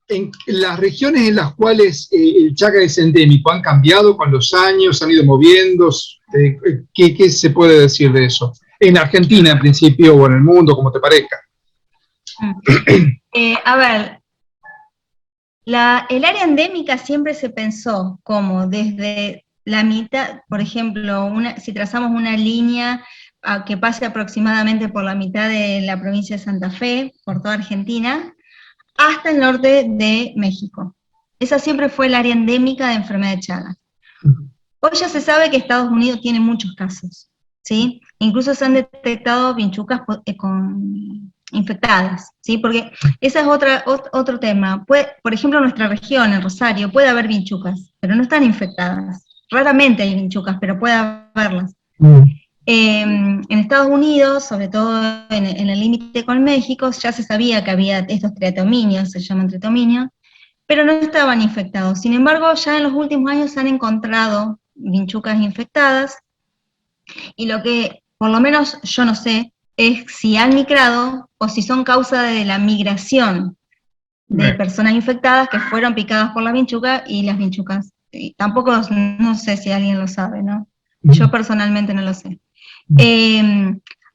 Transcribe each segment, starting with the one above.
en las regiones en las cuales el Chagas es endémico, ¿han cambiado con los años? ¿Han ido moviendo? ¿Qué se puede decir de eso? En Argentina, en principio, o en el mundo, como te parezca. A ver, el área endémica siempre se pensó como desde la mitad, por ejemplo, si trazamos una línea que pase aproximadamente por la mitad de la provincia de Santa Fe, por toda Argentina, hasta el norte de México. Esa siempre fue el área endémica de enfermedad de Chagas. Hoy ya se sabe que Estados Unidos tiene muchos casos, ¿sí? Incluso se han detectado vinchucas infectadas, ¿sí? Porque ese es otro tema. Por ejemplo, en nuestra región, en Rosario, puede haber vinchucas, pero no están infectadas. Raramente hay vinchucas, pero puede haberlas. En Estados Unidos, sobre todo en el límite con México, ya se sabía que había estos triatominios, se llaman triatominios, pero no estaban infectados. Sin embargo, ya en los últimos años se han encontrado vinchucas infectadas, y lo que, por lo menos yo no sé, es si han migrado o si son causa de la migración de personas infectadas que fueron picadas por la vinchuca, y las vinchucas, y tampoco, no sé si alguien lo sabe, ¿no? Yo personalmente no lo sé.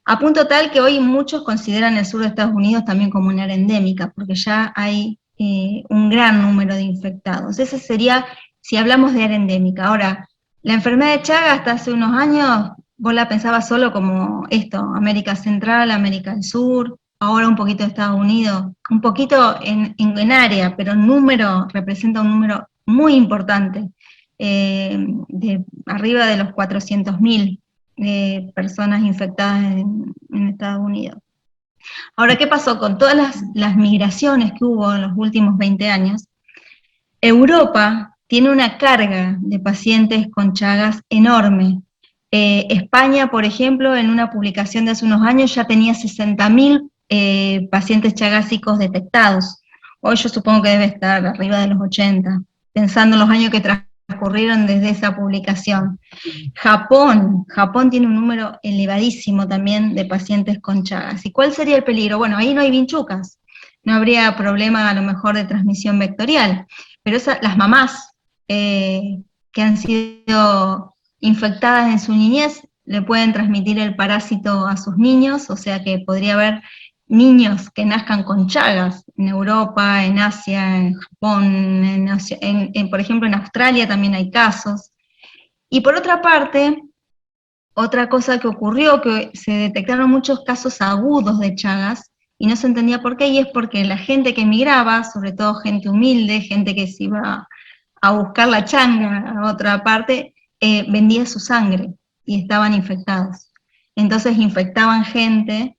A punto tal que hoy muchos consideran el sur de Estados Unidos también como una área endémica, porque ya hay un gran número de infectados. Ese sería, si hablamos de área endémica. Ahora, la enfermedad de Chagas hasta hace unos años, vos la pensabas solo como esto, América Central, América del Sur, ahora un poquito de Estados Unidos, un poquito en área, pero representa un número muy importante, de arriba de los 400.000 personas infectadas en Estados Unidos. Ahora, ¿qué pasó con todas las migraciones que hubo en los últimos 20 años? Europa tiene una carga de pacientes con Chagas enorme. España, por ejemplo, en una publicación de hace unos años ya tenía 60.000 pacientes chagásicos detectados. Hoy yo supongo que debe estar arriba de los 80, pensando en los años que transcurrieron desde esa publicación. Japón tiene un número elevadísimo también de pacientes con Chagas. ¿Y cuál sería el peligro? Bueno, ahí no hay vinchucas, no habría problema a lo mejor de transmisión vectorial, pero las mamás que han sido infectadas en su niñez le pueden transmitir el parásito a sus niños, o sea que podría haber niños que nazcan con Chagas en Europa, en Asia, en Japón, por ejemplo en Australia también hay casos. Y por otra parte, otra cosa que ocurrió, que se detectaron muchos casos agudos de Chagas, y no se entendía por qué, y es porque la gente que emigraba, sobre todo gente humilde, gente que se iba a buscar la changa a otra parte, vendía su sangre, y estaban infectados. Entonces infectaban gente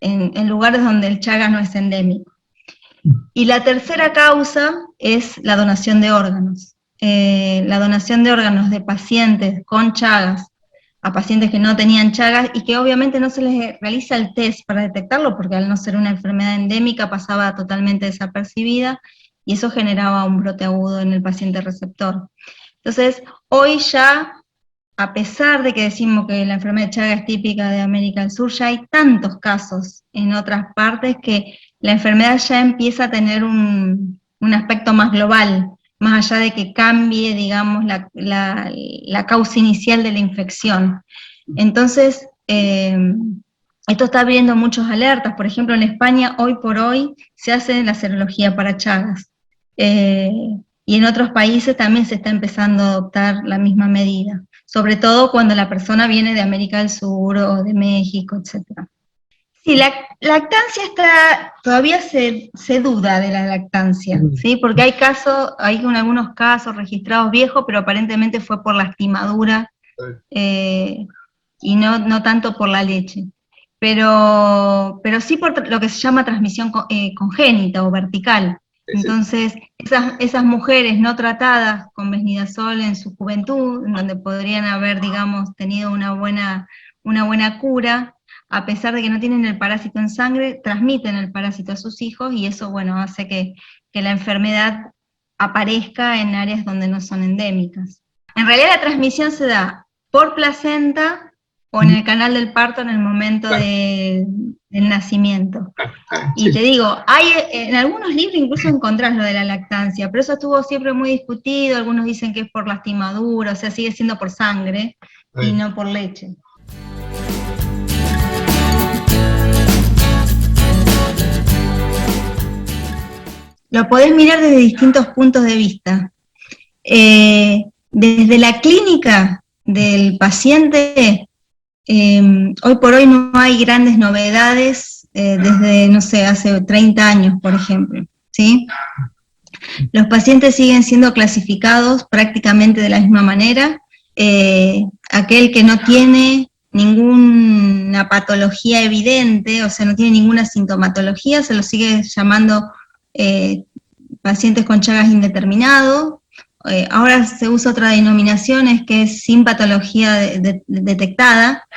en lugares donde el Chagas no es endémico. Y la tercera causa es la donación de órganos. La donación de órganos de pacientes con Chagas a pacientes que no tenían Chagas y que obviamente no se les realiza el test para detectarlo, porque al no ser una enfermedad endémica pasaba totalmente desapercibida, y eso generaba un brote agudo en el paciente receptor. Entonces, hoy ya, a pesar de que decimos que la enfermedad de Chagas es típica de América del Sur, ya hay tantos casos en otras partes que la enfermedad ya empieza a tener un aspecto más global, más allá de que cambie, digamos, la causa inicial de la infección. Entonces, esto está abriendo muchas alertas. Por ejemplo, en España, hoy por hoy, se hace la serología para Chagas. Y en otros países también se está empezando a adoptar la misma medida, sobre todo cuando la persona viene de América del Sur o de México, etc. Sí, la lactancia todavía se duda de la lactancia, ¿sí? Porque hay algunos casos registrados viejos, pero aparentemente fue por lastimadura y no tanto por la leche. Pero sí por lo que se llama transmisión congénita o vertical. Entonces, esas mujeres no tratadas con Vesnidazol en su juventud, en donde podrían haber, digamos, tenido una buena cura, a pesar de que no tienen el parásito en sangre, transmiten el parásito a sus hijos, y eso, bueno, hace que la enfermedad aparezca en áreas donde no son endémicas. En realidad la transmisión se da por placenta o en el canal del parto en el momento del nacimiento. Y te digo, hay en algunos libros incluso encontrás lo de la lactancia, pero eso estuvo siempre muy discutido, algunos dicen que es por lastimadura, o sea, sigue siendo por sangre y no por leche. Lo podés mirar desde distintos puntos de vista. Desde la clínica del paciente, hoy por hoy no hay grandes novedades desde, no sé, hace 30 años, por ejemplo, ¿sí? Los pacientes siguen siendo clasificados prácticamente de la misma manera. Aquel que no tiene ninguna patología evidente, o sea, no tiene ninguna sintomatología, se lo sigue llamando pacientes con Chagas indeterminado. Ahora se usa otra denominación, que es sin patología detectada,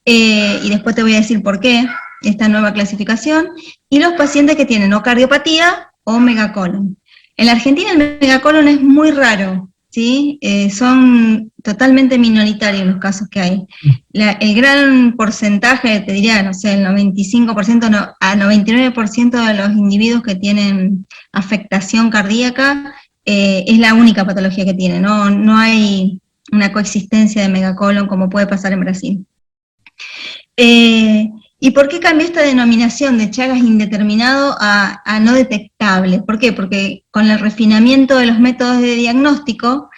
y después te voy a decir por qué, esta nueva clasificación, y los pacientes que tienen o cardiopatía o megacolon. En la Argentina el megacolon es muy raro, ¿sí? Son totalmente minoritarios los casos que hay. El gran porcentaje, te diría, no sé, el 95%, a 99% de los individuos que tienen afectación cardíaca es la única patología que tienen, no hay una coexistencia de megacolon como puede pasar en Brasil. ¿Y por qué cambió esta denominación de Chagas indeterminado a no detectable? ¿Por qué? Porque con el refinamiento de los métodos de diagnóstico,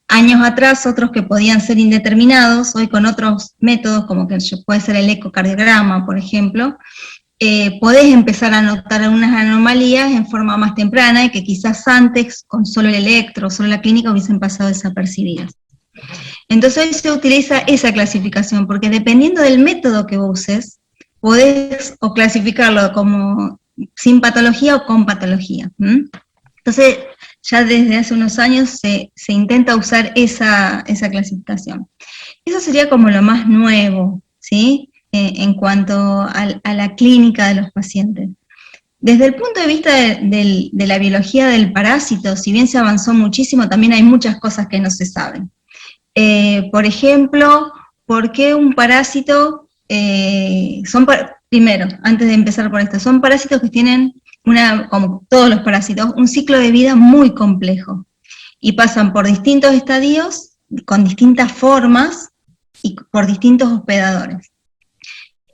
años atrás otros que podían ser indeterminados, hoy con otros métodos, como que puede ser el ecocardiograma, por ejemplo, podés empezar a notar algunas anomalías en forma más temprana y que quizás antes, con solo el electro, solo la clínica, hubiesen pasado desapercibidas. Entonces hoy se utiliza esa clasificación, porque dependiendo del método que uses, podés o clasificarlo como sin patología o con patología. Entonces, ya desde hace unos años se intenta usar esa clasificación. Eso sería como lo más nuevo, ¿sí? En cuanto a la clínica de los pacientes. Desde el punto de vista de la biología del parásito, si bien se avanzó muchísimo, también hay muchas cosas que no se saben. Por ejemplo, ¿por qué un parásito primero, antes de empezar por esto, son parásitos que tienen, como todos los parásitos, un ciclo de vida muy complejo, y pasan por distintos estadios, con distintas formas, y por distintos hospedadores.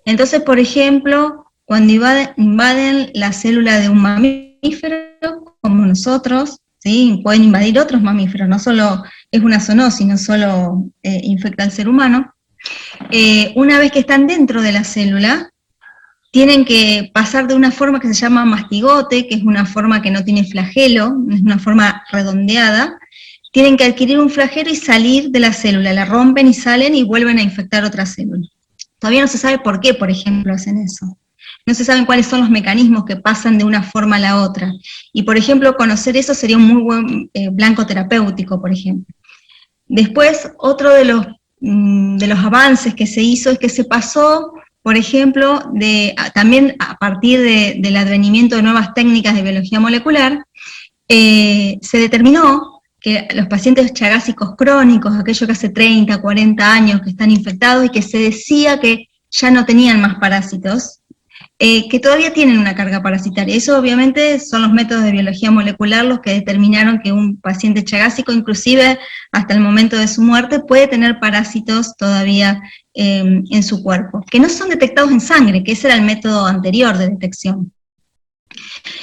Entonces, por ejemplo, cuando invaden la célula de un mamífero, como nosotros, ¿sí? Pueden invadir otros mamíferos, no solo es una zoonosis, no solo infecta al ser humano. Una vez que están dentro de la célula, tienen que pasar de una forma que se llama mastigote, que es una forma que no tiene flagelo, es una forma redondeada. Tienen que adquirir un flagelo y salir de la célula, la rompen y salen y vuelven a infectar otra célula. Todavía no se sabe por qué, por ejemplo, hacen eso. No se saben cuáles son los mecanismos que pasan de una forma a la otra. Y, por ejemplo, conocer eso sería un muy buen blanco terapéutico, por ejemplo. Después, otro de los avances que se hizo es que se pasó, por ejemplo, también a partir del advenimiento de nuevas técnicas de biología molecular, se determinó que los pacientes chagásicos crónicos, aquellos que hace 30, 40 años que están infectados y que se decía que ya no tenían más parásitos, que todavía tienen una carga parasitaria. Eso obviamente son los métodos de biología molecular los que determinaron que un paciente chagásico, inclusive hasta el momento de su muerte, puede tener parásitos todavía en su cuerpo, que no son detectados en sangre, que ese era el método anterior de detección.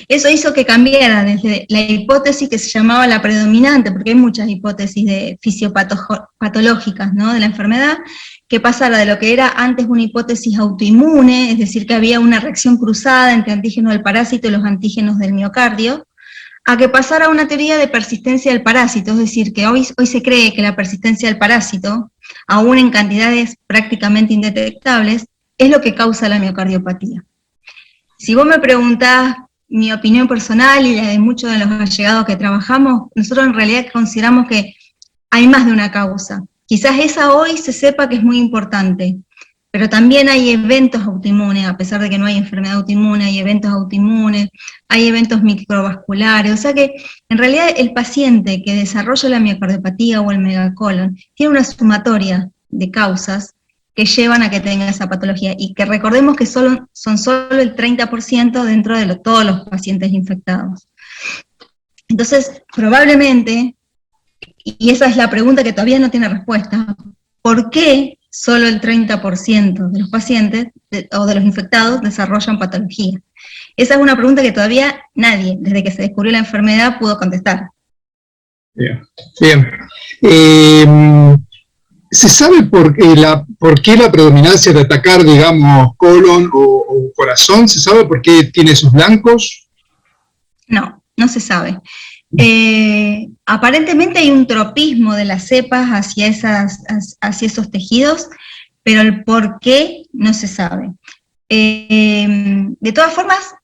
Eso hizo que cambiara desde la hipótesis que se llamaba la predominante, porque hay muchas hipótesis de fisiopatológicas, ¿no?, de la enfermedad, que pasara de lo que era antes una hipótesis autoinmune, es decir, que había una reacción cruzada entre antígenos del parásito y los antígenos del miocardio, a que pasara a una teoría de persistencia del parásito, es decir, que hoy se cree que la persistencia del parásito, aún en cantidades prácticamente indetectables, es lo que causa la miocardiopatía. Si vos me preguntás mi opinión personal y la de muchos de los allegados que trabajamos, nosotros en realidad consideramos que hay más de una causa. Quizás esa hoy se sepa que es muy importante, pero también hay eventos autoinmunes, a pesar de que no hay enfermedad autoinmune, hay eventos autoinmunes, hay eventos microvasculares, o sea que en realidad el paciente que desarrolla la miocardiopatía o el megacolon tiene una sumatoria de causas que llevan a que tenga esa patología, y que recordemos que son solo el 30% dentro de todos los pacientes infectados. Entonces, probablemente, y esa es la pregunta que todavía no tiene respuesta, ¿por qué solo el 30% de los pacientes o de los infectados desarrollan patología? Esa es una pregunta que todavía nadie, desde que se descubrió la enfermedad, pudo contestar. Bien, bien. ¿Se sabe por qué la predominancia de atacar, digamos, colon o corazón? ¿Se sabe por qué tiene esos blancos? No, no se sabe. Aparentemente hay un tropismo de las cepas hacia esos tejidos, pero el por qué no se sabe. De todas formas,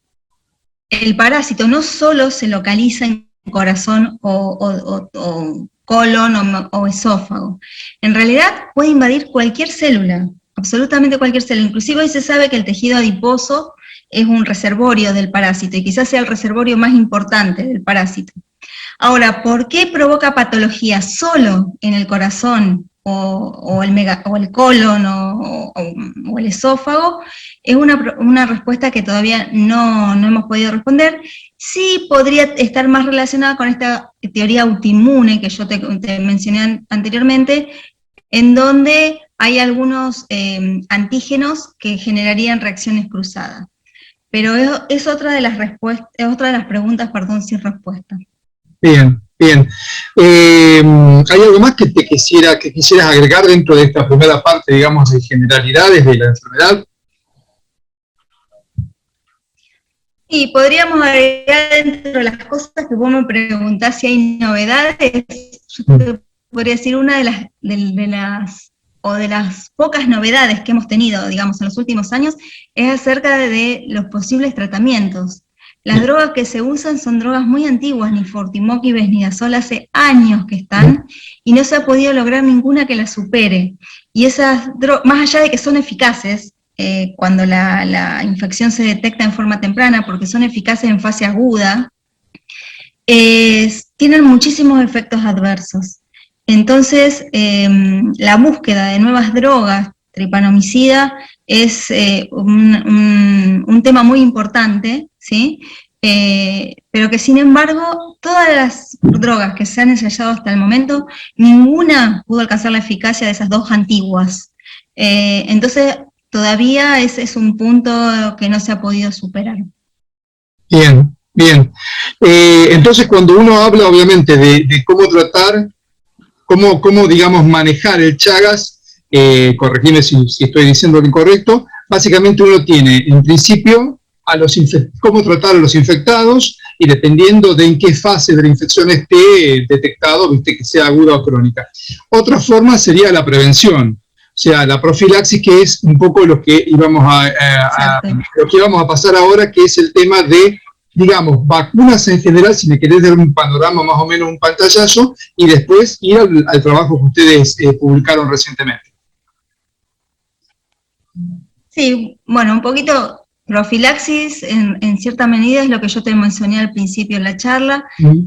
el parásito no solo se localiza en corazón o colon o esófago. En realidad puede invadir cualquier célula, absolutamente cualquier célula. Inclusive hoy se sabe que el tejido adiposo es un reservorio del parásito, y quizás sea el reservorio más importante del parásito. Ahora, ¿por qué provoca patología solo en el corazón o el colon o el esófago? Es una respuesta que todavía no hemos podido responder. Sí podría estar más relacionada con esta teoría autoinmune que yo te mencioné anteriormente, en donde hay algunos antígenos que generarían reacciones cruzadas. Pero es otra de las preguntas, sin respuesta. Bien, bien. ¿Hay algo más que quisieras agregar dentro de esta primera parte, digamos, de generalidades de la enfermedad? Y podríamos agregar dentro de las cosas que vos me preguntás si hay novedades. Yo te podría decir una de las pocas novedades que hemos tenido, digamos, en los últimos años, es acerca de los posibles tratamientos. Las drogas que se usan son drogas muy antiguas, Nifortimox y Besnidazol hace años que están, y no se ha podido lograr ninguna que las supere. Y esas drogas, más allá de que son eficaces, cuando la infección se detecta en forma temprana, porque son eficaces en fase aguda, tienen muchísimos efectos adversos. Entonces, la búsqueda de nuevas drogas, tripanomicida, es un tema muy importante, ¿sí? Pero que sin embargo, todas las drogas que se han ensayado hasta el momento, ninguna pudo alcanzar la eficacia de esas dos antiguas. Entonces, todavía ese es un punto que no se ha podido superar. Bien, bien. Entonces, cuando uno habla, obviamente, de cómo tratar, cómo digamos, manejar el Chagas, corregime si estoy diciendo lo incorrecto, básicamente uno tiene, en principio, cómo tratar a los infectados, y dependiendo de en qué fase de la infección esté detectado, viste, que sea aguda o crónica. Otra forma sería la prevención, o sea, la profilaxis, que es un poco lo que íbamos a pasar ahora, que es el tema de, digamos, vacunas en general, si me querés dar un panorama más o menos, un pantallazo, y después ir al trabajo que ustedes publicaron recientemente. Sí, bueno, un poquito profilaxis en cierta medida es lo que yo te mencioné al principio en la charla.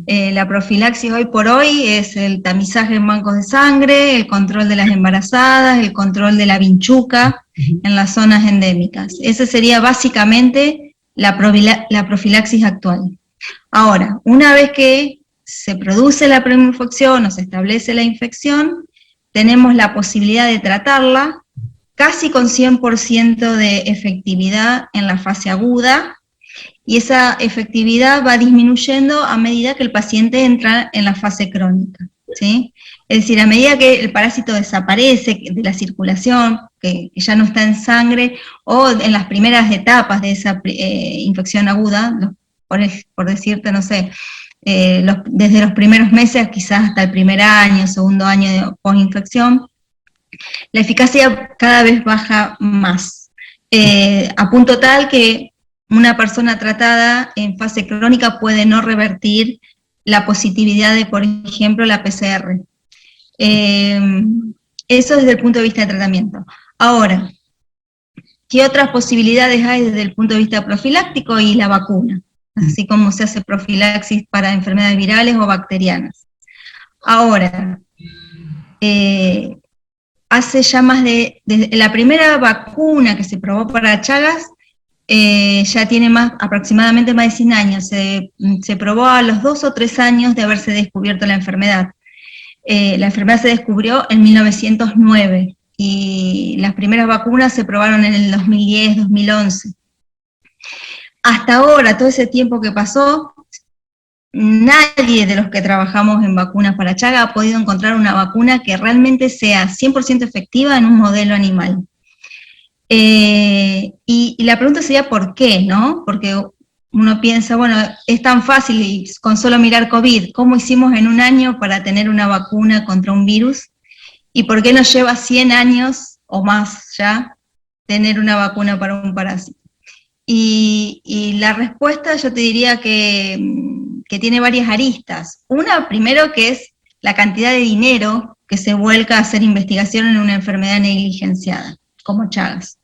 La profilaxis hoy por hoy es el tamizaje en bancos de sangre, el control de las embarazadas, el control de la vinchuca en las zonas endémicas. Esa sería básicamente la profilaxis actual. Ahora, una vez que se produce la preinfección o se establece la infección, tenemos la posibilidad de tratarla casi con 100% de efectividad en la fase aguda, y esa efectividad va disminuyendo a medida que el paciente entra en la fase crónica, ¿sí? Es decir, a medida que el parásito desaparece de la circulación, que ya no está en sangre, o en las primeras etapas de esa infección aguda, por decirte, no sé, desde los primeros meses quizás hasta el primer año, segundo año de posinfección, la eficacia cada vez baja más, a punto tal que una persona tratada en fase crónica puede no revertir la positividad de, por ejemplo, la PCR. Eso desde el punto de vista de tratamiento. Ahora, ¿qué otras posibilidades hay desde el punto de vista profiláctico? Y la vacuna, así como se hace profilaxis para enfermedades virales o bacterianas. Ahora, hace ya más desde la primera vacuna que se probó para Chagas, ya tiene aproximadamente más de 100 años. Se probó a los 2 o 3 años de haberse descubierto la enfermedad. La enfermedad se descubrió en 1909 y las primeras vacunas se probaron en el 2010, 2011. Hasta ahora, todo ese tiempo que pasó, nadie de los que trabajamos en vacunas para Chaga ha podido encontrar una vacuna que realmente sea 100% efectiva en un modelo animal. Y la pregunta sería ¿por qué? ¿No? Porque uno piensa, bueno, es tan fácil y con solo mirar COVID, ¿cómo hicimos en un año para tener una vacuna contra un virus? ¿Y por qué nos lleva 100 años o más ya tener una vacuna para un parásito? Y la respuesta yo te diría que tiene varias aristas. Una, primero, que es la cantidad de dinero que se vuelca a hacer investigación en una enfermedad negligenciada, como Chagas.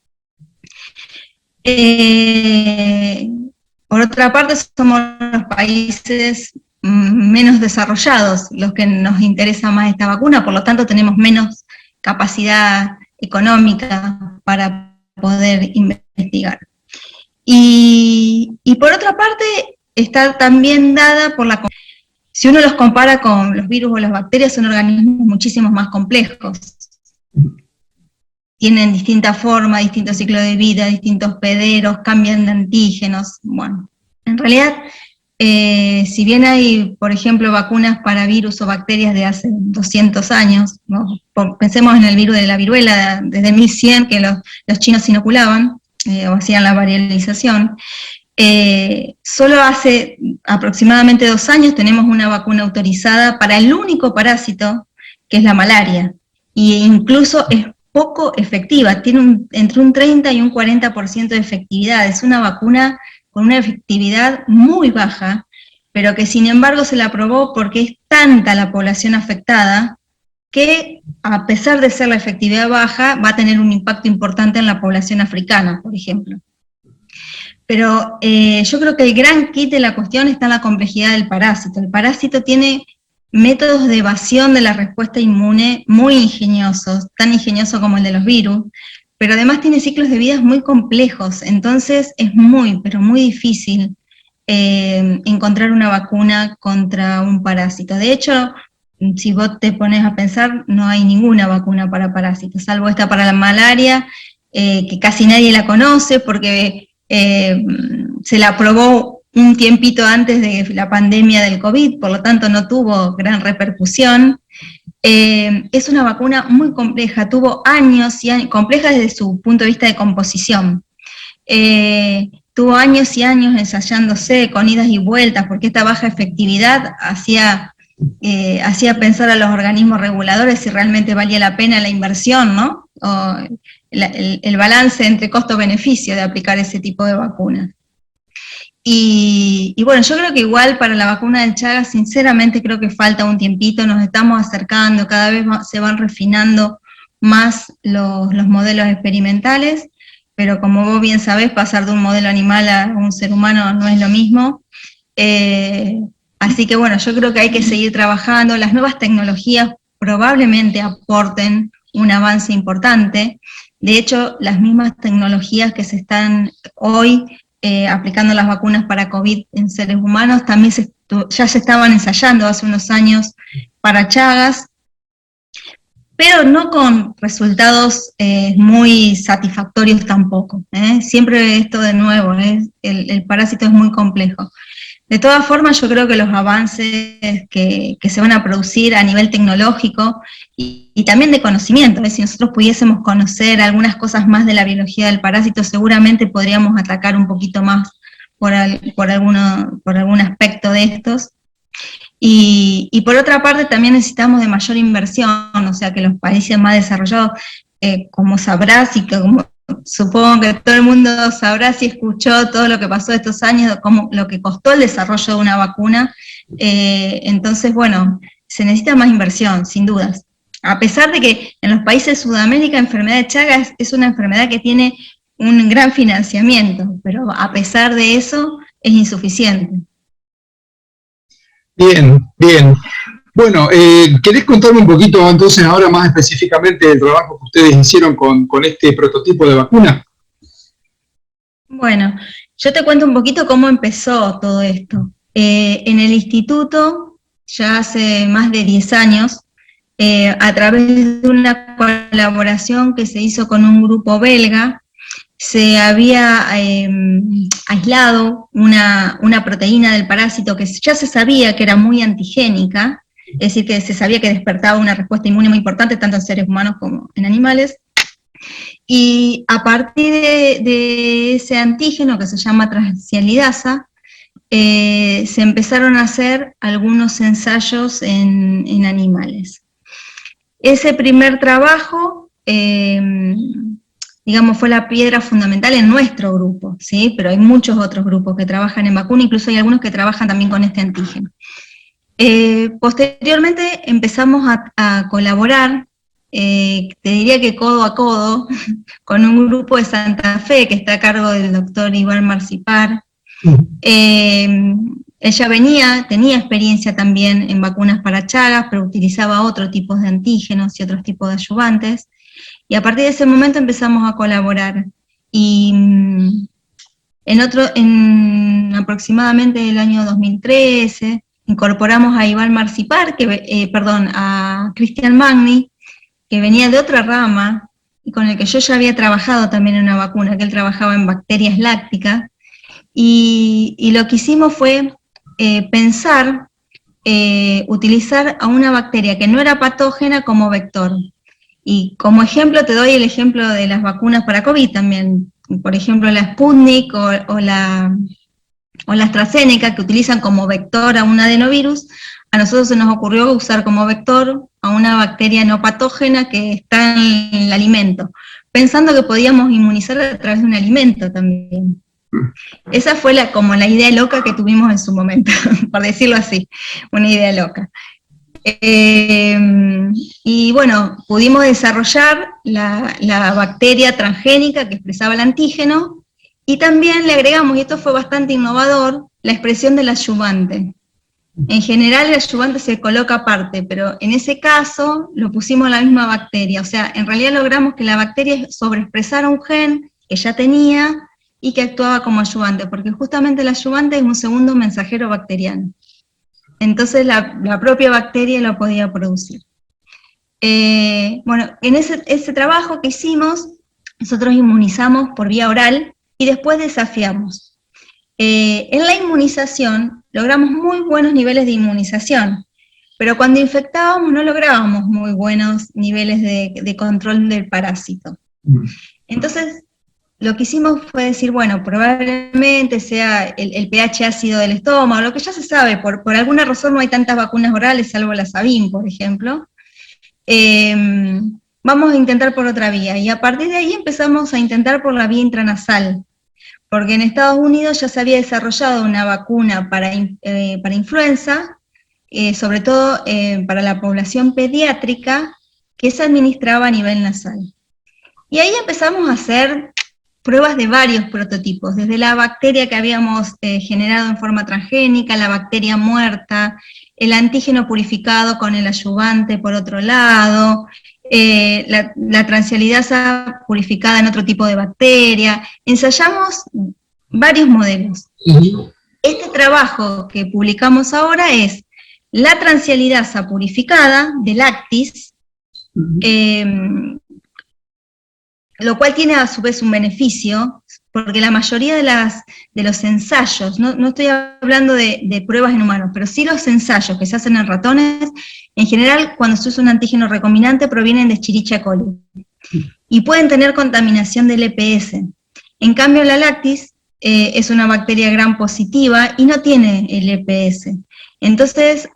Por otra parte, somos los países menos desarrollados los que nos interesa más esta vacuna, por lo tanto tenemos menos capacidad económica para poder investigar. Y por otra parte, está también dada por si uno los compara con los virus o las bacterias, son organismos muchísimo más complejos. Tienen distintas formas, distintos ciclos de vida, distintos hospederos, cambian de antígenos. Bueno, en realidad, si bien hay, por ejemplo, vacunas para virus o bacterias de hace 200 años, ¿no? Pensemos en el virus de la viruela, desde 1100 que los chinos inoculaban, o hacían la variolización. Solo hace aproximadamente 2 años tenemos una vacuna autorizada para el único parásito, que es la malaria, e incluso es poco efectiva, tiene entre un 30 y un 40% de efectividad, es una vacuna con una efectividad muy baja, pero que sin embargo se la aprobó porque es tanta la población afectada, que a pesar de ser la efectividad baja, va a tener un impacto importante en la población africana, por ejemplo. Pero yo creo que el gran kit de la cuestión está en la complejidad del parásito. El parásito tiene métodos de evasión de la respuesta inmune muy ingeniosos, tan ingeniosos como el de los virus, pero además tiene ciclos de vida muy complejos, entonces es muy, pero muy difícil encontrar una vacuna contra un parásito. De hecho, si vos te pones a pensar, no hay ninguna vacuna para parásitos, salvo esta para la malaria, que casi nadie la conoce porque se la aprobó un tiempito antes de la pandemia del COVID, por lo tanto no tuvo gran repercusión. Es una vacuna muy compleja, tuvo años y años, compleja desde su punto de vista de composición. Tuvo años y años ensayándose con idas y vueltas, porque esta baja efectividad hacía pensar a los organismos reguladores si realmente valía la pena la inversión, ¿no? O el balance entre costo-beneficio de aplicar ese tipo de vacunas. Y bueno, yo creo que igual para la vacuna del Chagas, sinceramente creo que falta un tiempito, nos estamos acercando, cada vez se van refinando más los modelos experimentales, pero como vos bien sabés, pasar de un modelo animal a un ser humano no es lo mismo. Así que bueno, yo creo que hay que seguir trabajando, las nuevas tecnologías probablemente aporten un avance importante. De hecho, las mismas tecnologías que se están hoy aplicando las vacunas para COVID en seres humanos, también ya se estaban ensayando hace unos años para Chagas, pero no con resultados muy satisfactorios tampoco. Siempre esto de nuevo, el parásito es muy complejo. De todas formas, yo creo que los avances que se van a producir a nivel tecnológico y también de conocimiento, si nosotros pudiésemos conocer algunas cosas más de la biología del parásito, seguramente podríamos atacar un poquito más por algún aspecto de estos. Y por otra parte también necesitamos de mayor inversión, o sea que los países más desarrollados, como sabrás y que como supongo que todo el mundo sabrá si escuchó todo lo que pasó estos años, lo que costó el desarrollo de una vacuna, entonces bueno, se necesita más inversión, sin dudas. A pesar de que en los países de Sudamérica la enfermedad de Chagas es una enfermedad que tiene un gran financiamiento, pero a pesar de eso es insuficiente. Bien, bien. Bueno, ¿querés contarme un poquito entonces ahora más específicamente del trabajo que ustedes hicieron con este prototipo de vacuna? Bueno, yo te cuento un poquito cómo empezó todo esto. En el instituto, ya hace más de 10 años, a través de una colaboración que se hizo con un grupo belga, se había aislado una proteína del parásito que ya se sabía que era muy antigénica, es decir, que se sabía que despertaba una respuesta inmune muy importante tanto en seres humanos como en animales, y a partir de ese antígeno que se llama transcialidasa, se empezaron a hacer algunos ensayos en animales. Ese primer trabajo, digamos, fue la piedra fundamental en nuestro grupo, ¿sí? Pero hay muchos otros grupos que trabajan en vacuna, incluso hay algunos que trabajan también con este antígeno. Posteriormente empezamos a colaborar, te diría que codo a codo, con un grupo de Santa Fe que está a cargo del doctor Iván Marcipar. Ella tenía experiencia también en vacunas para Chagas, pero utilizaba otros tipos de antígenos y otros tipos de adyuvantes, y a partir de ese momento empezamos a colaborar. Y en aproximadamente el año 2013, incorporamos a Iván Marcipar, a Cristian Magni, que venía de otra rama, y con el que yo ya había trabajado también en una vacuna, que él trabajaba en bacterias lácticas, y lo que hicimos fue pensar, utilizar a una bacteria que no era patógena como vector. Y como ejemplo te doy el ejemplo de las vacunas para COVID también, por ejemplo la Sputnik o la AstraZeneca, que utilizan como vector a un adenovirus. A nosotros se nos ocurrió usar como vector a una bacteria no patógena que está en el alimento, pensando que podíamos inmunizar a través de un alimento también. Esa fue como la idea loca que tuvimos en su momento, por decirlo así, una idea loca. Y bueno, pudimos desarrollar la bacteria transgénica que expresaba el antígeno, y también le agregamos, y esto fue bastante innovador, la expresión del adyuvante. En general el adyuvante se coloca aparte, pero en ese caso lo pusimos a la misma bacteria, o sea, en realidad logramos que la bacteria sobreexpresara un gen que ya tenía y que actuaba como adyuvante, porque justamente el adyuvante es un segundo mensajero bacteriano. Entonces la propia bacteria lo podía producir. Bueno, en ese trabajo que hicimos, nosotros inmunizamos por vía oral y después desafiamos. En la inmunización logramos muy buenos niveles de inmunización, pero cuando infectábamos no lográbamos muy buenos niveles de control del parásito. Entonces, lo que hicimos fue decir, bueno, probablemente sea el pH ácido del estómago, lo que ya se sabe, por alguna razón no hay tantas vacunas orales, salvo la Sabin, por ejemplo. Vamos a intentar por otra vía, y a partir de ahí empezamos a intentar por la vía intranasal, porque en Estados Unidos ya se había desarrollado una vacuna para influenza, sobre todo para la población pediátrica, que se administraba a nivel nasal. Y ahí empezamos a hacer pruebas de varios prototipos, desde la bacteria que habíamos generado en forma transgénica, la bacteria muerta, el antígeno purificado con el adyuvante por otro lado, la transcialidasa purificada en otro tipo de bacteria. Ensayamos varios modelos. Este trabajo que publicamos ahora es la transcialidasa purificada de Lactis, lo cual tiene a su vez un beneficio, porque la mayoría de los ensayos, no estoy hablando de pruebas en humanos, pero sí los ensayos que se hacen en ratones, en general cuando se usa un antígeno recombinante provienen de Escherichia coli, y pueden tener contaminación del EPS. En cambio la Lactis es una bacteria gram positiva y no tiene el EPS. Entonces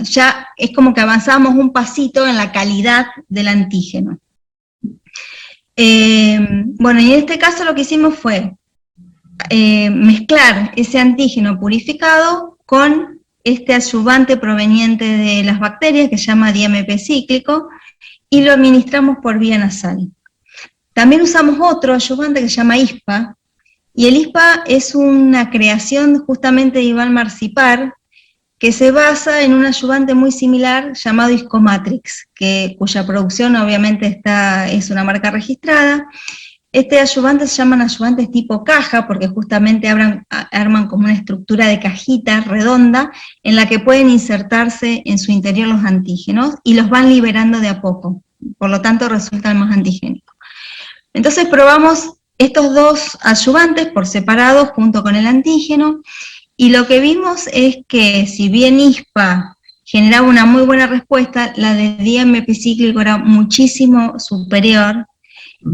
ya es como que avanzamos un pasito en la calidad del antígeno. Bueno, y en este caso lo que hicimos fue mezclar ese antígeno purificado con este adyuvante proveniente de las bacterias, que se llama diMP cíclico, y lo administramos por vía nasal. También usamos otro adyuvante que se llama ISPA, y el ISPA es una creación justamente de Iván Marcipar, que se basa en un adyuvante muy similar llamado Iscomatrix, cuya producción obviamente es una marca registrada. Este adyuvante se llaman adyuvantes tipo caja, porque justamente arman como una estructura de cajita redonda, en la que pueden insertarse en su interior los antígenos, y los van liberando de a poco, por lo tanto resultan más antigénicos. Entonces probamos estos dos adyuvantes por separado, junto con el antígeno, y lo que vimos es que si bien ISPA generaba una muy buena respuesta, la de diamep cíclico era muchísimo superior,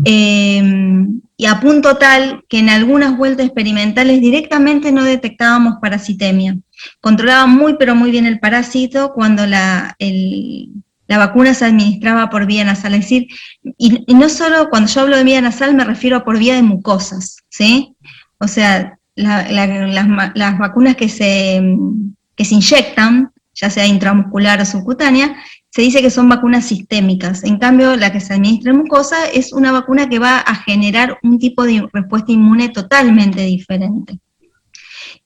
y a punto tal que en algunas vueltas experimentales directamente no detectábamos parasitemia. Controlaba muy pero muy bien el parásito cuando la vacuna se administraba por vía nasal, es decir, y no solo cuando yo hablo de vía nasal me refiero a por vía de mucosas, ¿sí? O sea, las vacunas que se inyectan, ya sea intramuscular o subcutánea, se dice que son vacunas sistémicas. En cambio, la que se administra en mucosa es una vacuna que va a generar un tipo de respuesta inmune totalmente diferente.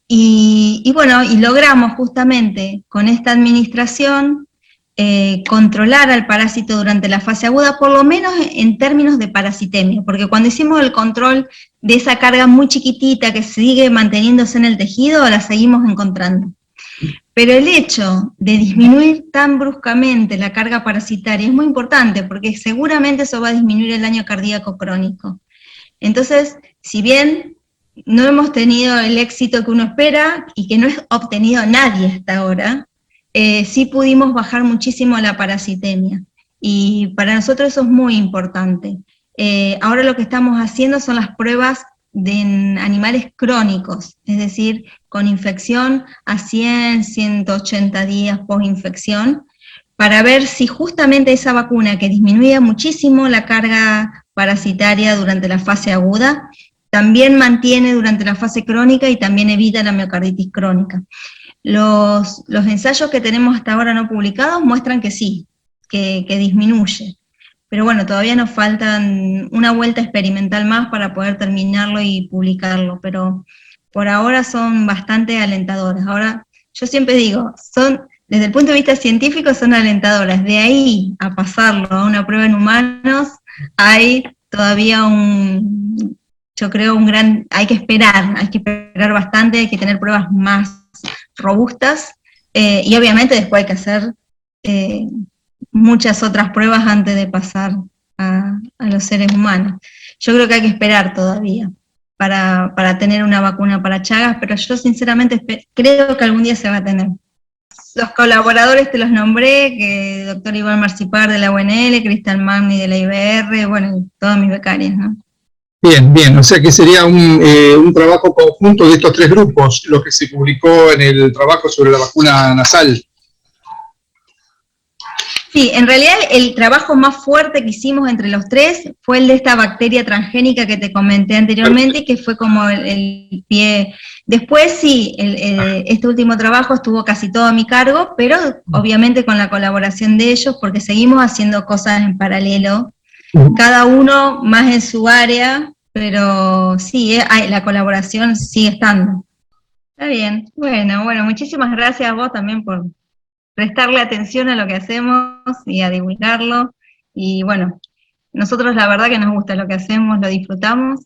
Y bueno, y logramos justamente con esta administración controlar al parásito durante la fase aguda, por lo menos en términos de parasitemia, porque cuando hicimos el control de esa carga muy chiquitita que sigue manteniéndose en el tejido, la seguimos encontrando. Pero el hecho de disminuir tan bruscamente la carga parasitaria es muy importante, porque seguramente eso va a disminuir el daño cardíaco crónico. Entonces, si bien no hemos tenido el éxito que uno espera, y que no es obtenido nadie hasta ahora, sí pudimos bajar muchísimo la parasitemia, y para nosotros eso es muy importante. Ahora lo que estamos haciendo son las pruebas en animales crónicos, es decir, con infección a 100, 180 días post-infección, para ver si justamente esa vacuna que disminuía muchísimo la carga parasitaria durante la fase aguda, también mantiene durante la fase crónica y también evita la miocarditis crónica. Los ensayos que tenemos hasta ahora no publicados muestran que sí, que disminuye. Pero bueno, todavía nos faltan una vuelta experimental más para poder terminarlo y publicarlo, pero por ahora son bastante alentadoras. Ahora, yo siempre digo, desde el punto de vista científico son alentadoras. De ahí a pasarlo a una prueba en humanos, hay todavía hay que esperar bastante, hay que tener pruebas más robustas, y obviamente después hay que hacer muchas otras pruebas antes de pasar a los seres humanos. Yo creo que hay que esperar todavía para tener una vacuna para Chagas, pero yo sinceramente creo que algún día se va a tener. Los colaboradores te los nombré, que el doctor Iván Marcipar de la UNL, Cristal Magni de la IBR, bueno, y todas mis becarias, ¿no? Bien, o sea que sería un trabajo conjunto de estos tres grupos, lo que se publicó en el trabajo sobre la vacuna nasal. Sí, en realidad el trabajo más fuerte que hicimos entre los tres fue el de esta bacteria transgénica que te comenté anteriormente, que fue como el pie. Después sí, este último trabajo estuvo casi todo a mi cargo, pero obviamente con la colaboración de ellos, porque seguimos haciendo cosas en paralelo, cada uno más en su área, pero sí, la colaboración sigue estando. Está bien, bueno, muchísimas gracias a vos también por prestarle atención a lo que hacemos y a divulgarlo, y bueno, nosotros la verdad que nos gusta lo que hacemos, lo disfrutamos,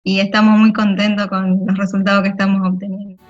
y estamos muy contentos con los resultados que estamos obteniendo.